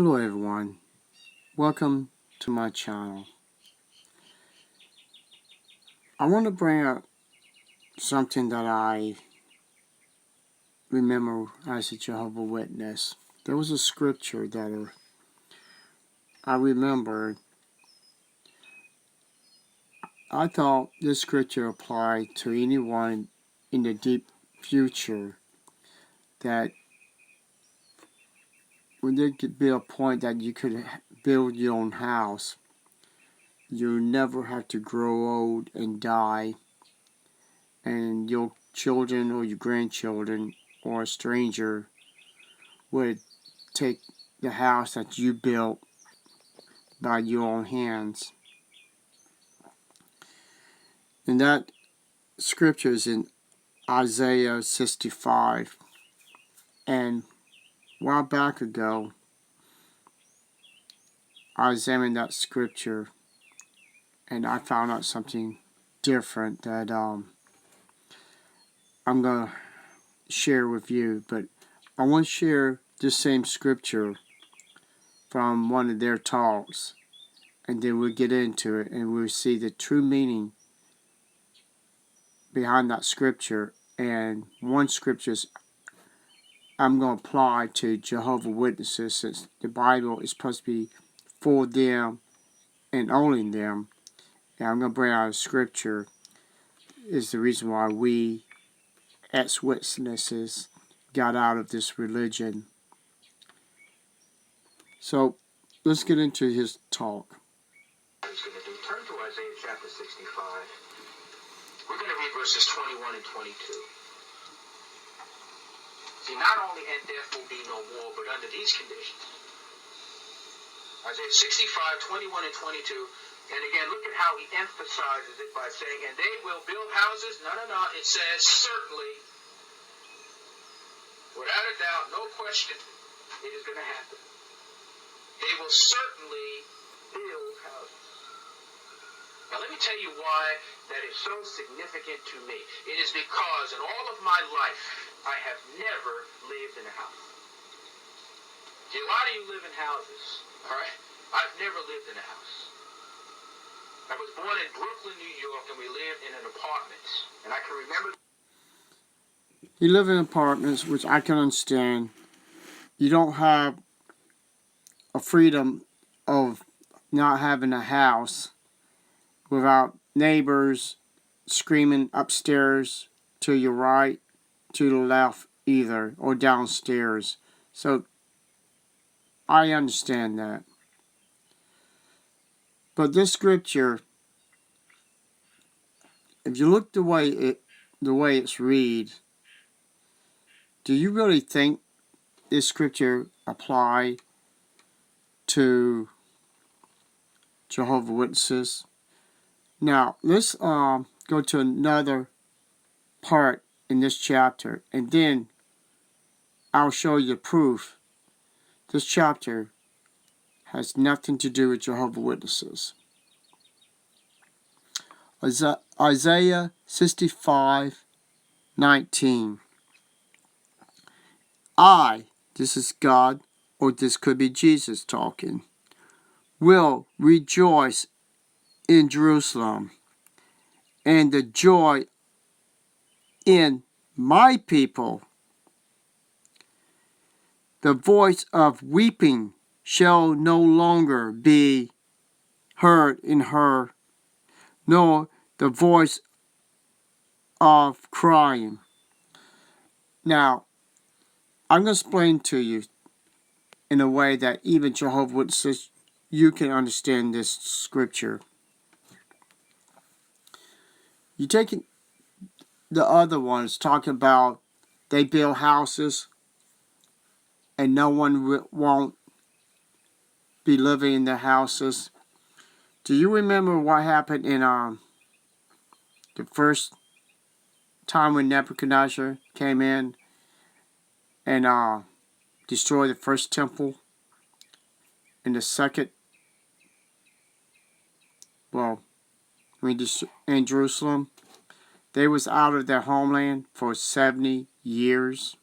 Hello everyone, welcome to my channel. I want to bring up something that I remember as a Jehovah Witness. There was a scripture that I remembered. I thought this scripture applied to anyone in the deep future, that when there could be a point that you could build your own house, you never have to grow old and die, and your children or your grandchildren or a stranger would take the house that you built by your own hands. And that scripture is in Isaiah 65. And a while back ago, I examined that scripture and I found out something different that I'm going to share with you. But I want to share this same scripture from one of their talks, and then we'll get into it and we'll see the true meaning behind that scripture. And one scripture I'm going to apply to Jehovah Witnesses, since the Bible is supposed to be for them and only them. And I'm going to bring out a scripture is the reason why we ex-witnesses got out of this religion. So let's get into his talk. Turn to Isaiah chapter 65. We're going to read verses 21 and 22. See, not only and therefore be no war, but under these conditions. Isaiah 65, 21 and 22. And again, look at how he emphasizes it by saying, and they will build houses. No. It says, certainly, without a doubt, no question, it is going to happen. They will certainly build houses. Now let me tell you why that is so significant to me. It is because in all of my life, I have never lived in a house. See, a lot of you live in houses, all right? I've never lived in a house. I was born in Brooklyn, New York, and we lived in an apartment. And I can remember... You live in apartments, which I can understand. You don't have a freedom of not having a house without neighbors screaming upstairs to your right, to the left either, or downstairs. So I understand that. But this scripture, if you look the way it's read, do you really think this scripture apply to Jehovah Witnesses? Now, let's go to another part in this chapter, and then I'll show you proof. This chapter has nothing to do with Jehovah Witnesses. Isaiah 65:19. This is God, or this could be Jesus talking, will rejoice in Jerusalem, and the joy in my people. The voice of weeping shall no longer be heard in her, nor the voice of crying. Now, I'm going to explain to you in a way that even Jehovah Witnesses, you can understand this scripture. You take the other ones talking about they build houses and no one won't be living in their houses. Do you remember what happened in the first time when Nebuchadnezzar came in and destroyed the first temple, and the second, in Jerusalem? They was out of their homeland for 70 years.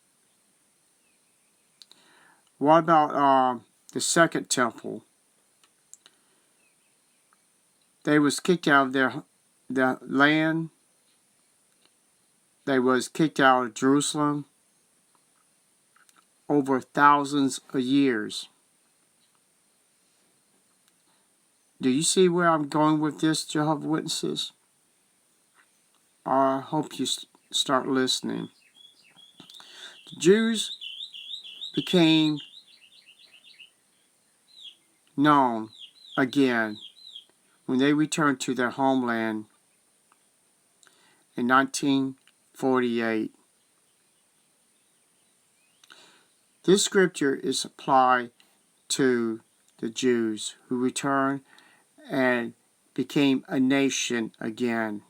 What about the second temple. They was kicked out of their land. They was kicked out of Jerusalem over thousands of years. Do you see where I'm going with this, Jehovah's Witnesses? I hope you start listening. The Jews became known again when they returned to their homeland in 1948. This scripture is applied to the Jews who returned and became a nation again.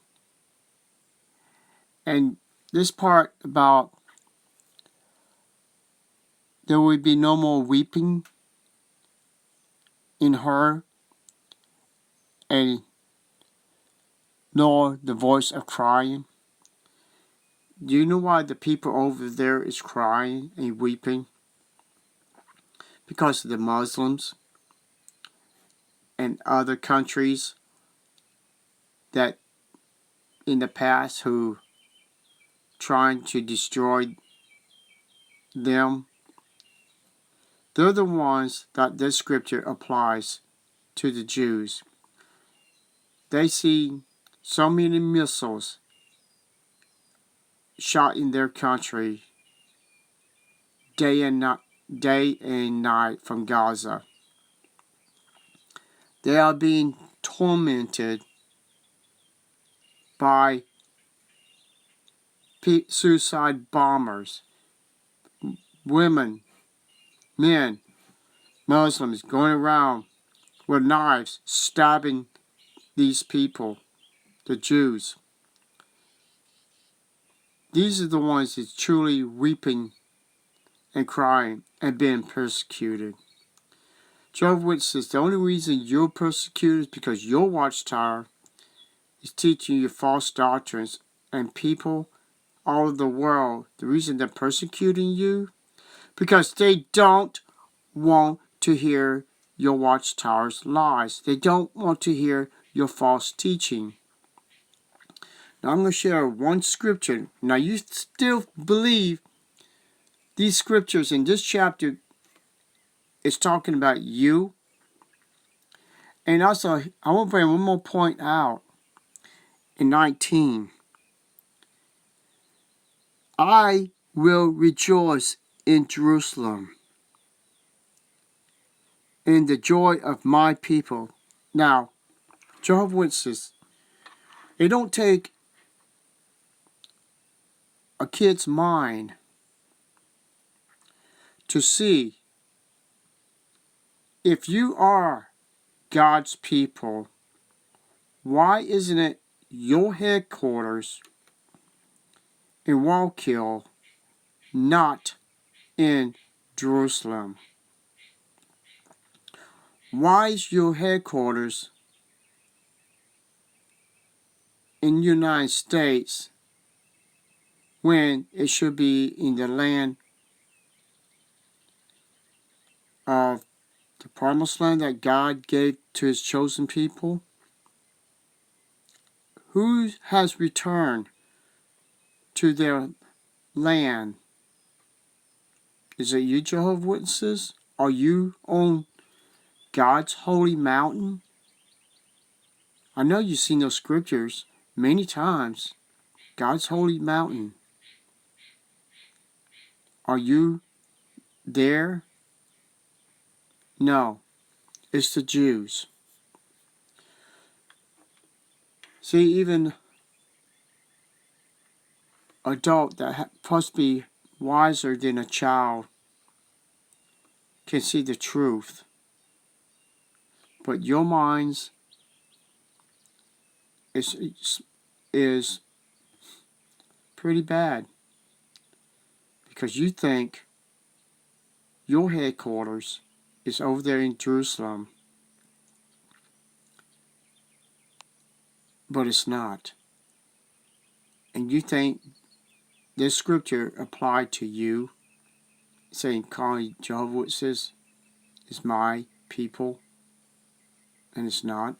And this part about there would be no more weeping in her, and nor the voice of crying. Do you know why the people over there is crying and weeping? Because of the Muslims and other countries that in the past who trying to destroy them. They're the ones that this scripture applies to the Jews. They see so many missiles shot in their country day and night from Gaza. They are being tormented by suicide bombers, women, men, Muslims going around with knives stabbing these people, the Jews. These are the ones that's truly weeping and crying and being persecuted. Jehovah's Witnesses, the only reason you're persecuted is because your watchtower is teaching you false doctrines, and people all over the world, the reason they're persecuting you, because they don't want to hear your watchtower's lies. They don't want to hear your false teaching. Now I'm going to share one scripture. Now you still believe these scriptures in this chapter is talking about you. And also, I want to bring one more point out. In 19, I will rejoice in Jerusalem in the joy of my people. Now, Jehovah's Witnesses, it don't take a kid's mind to see if you are God's people, why isn't it your headquarters in Wallkill, not in Jerusalem? Why is your headquarters in the United States when it should be in the land of the promised land that God gave to his chosen people? Who has returned to their land? Is it you, Jehovah's Witnesses? Are you on God's holy mountain? I know you've seen those scriptures many times. God's holy mountain. Are you there? No, it's the Jews. See, even an adult that must be wiser than a child can see the truth. But your minds is pretty bad because you think your headquarters is over there in Jerusalem, but it's not. And you think this scripture applied to you, saying calling Jehovah's Witnesses, is my people, and it's not.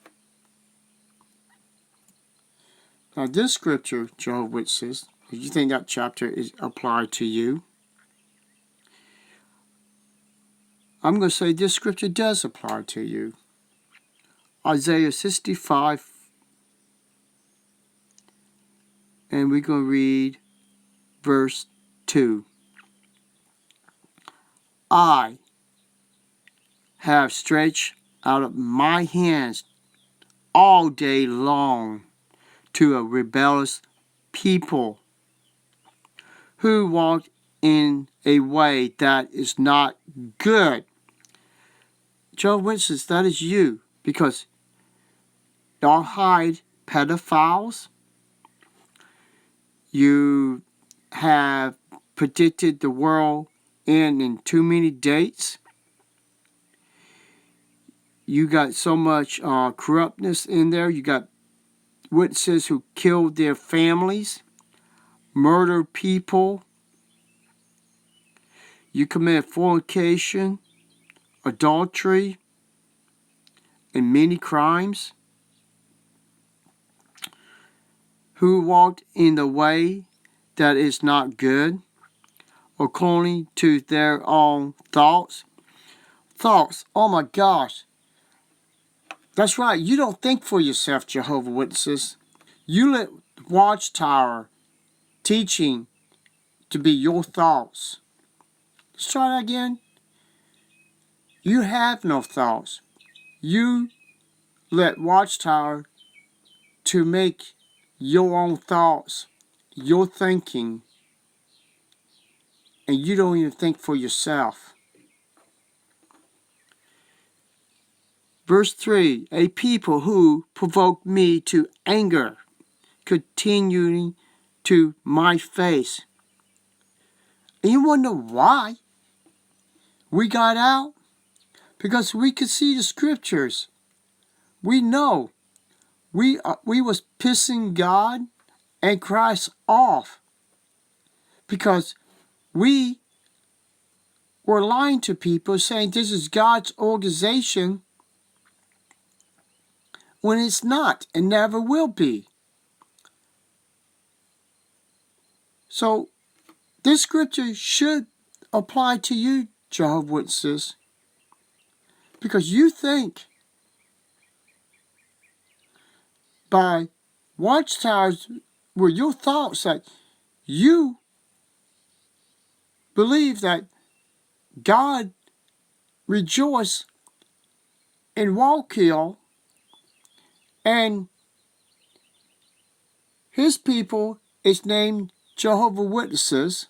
Now this scripture, Jehovah's Witnesses, if you think that chapter is applied to you, I'm going to say this scripture does apply to you. Isaiah 65, and we're going to read verse 2. I have stretched out my hands all day long to a rebellious people who walk in a way that is not good. Jehovah's Witnesses, that is you, because y'all hide pedophiles. You have predicted the world in too many dates. You got so much corruptness in there. You got witnesses who killed their families, murdered people. You commit fornication, adultery, and many crimes. Who walked in the way that is not good, according to their own thoughts. Thoughts, oh my gosh. That's right, you don't think for yourself, Jehovah's Witnesses. You let Watchtower teaching to be your thoughts. Let's try that again. You have no thoughts. You let Watchtower to make your own thoughts, your thinking, and you don't even think for yourself. Verse 3, a people who provoked me to anger, continuing to my face. And you wonder why we got out? Because we could see the scriptures. We know we was pissing God and Christ off because we were lying to people saying this is God's organization when it's not and never will be. So this scripture should apply to you, Jehovah's Witnesses, because you think by Watchtowers were your thoughts that you believe that God rejoiced in Wallkill and his people is named Jehovah's Witnesses,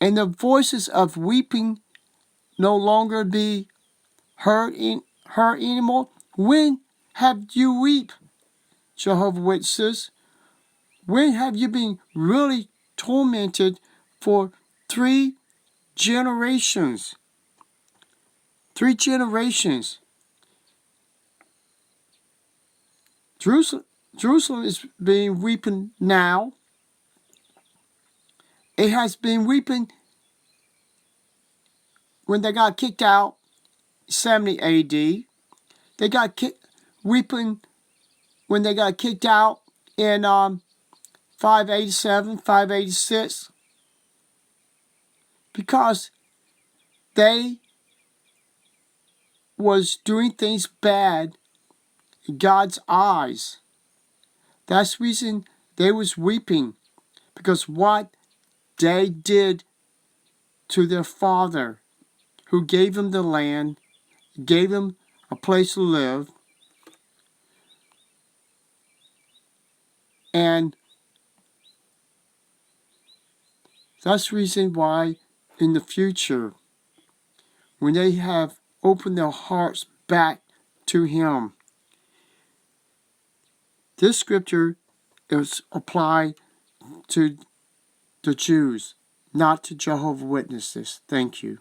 and the voices of weeping no longer be heard anymore. When have you weep, Jehovah's Witnesses? When have you been really tormented for 3 generations? 3 generations. Jerusalem is being weeping now. It has been weeping when they got kicked out 70 AD. They got weeping when they got kicked out in 587, 586. Because they was doing things bad in God's eyes. That's the reason they was weeping. Because what they did to their father, who gave them the land, gave them a place to live, and that's the reason why in the future, when they have opened their hearts back to Him, this scripture is applied to the Jews, not to Jehovah's Witnesses. Thank you.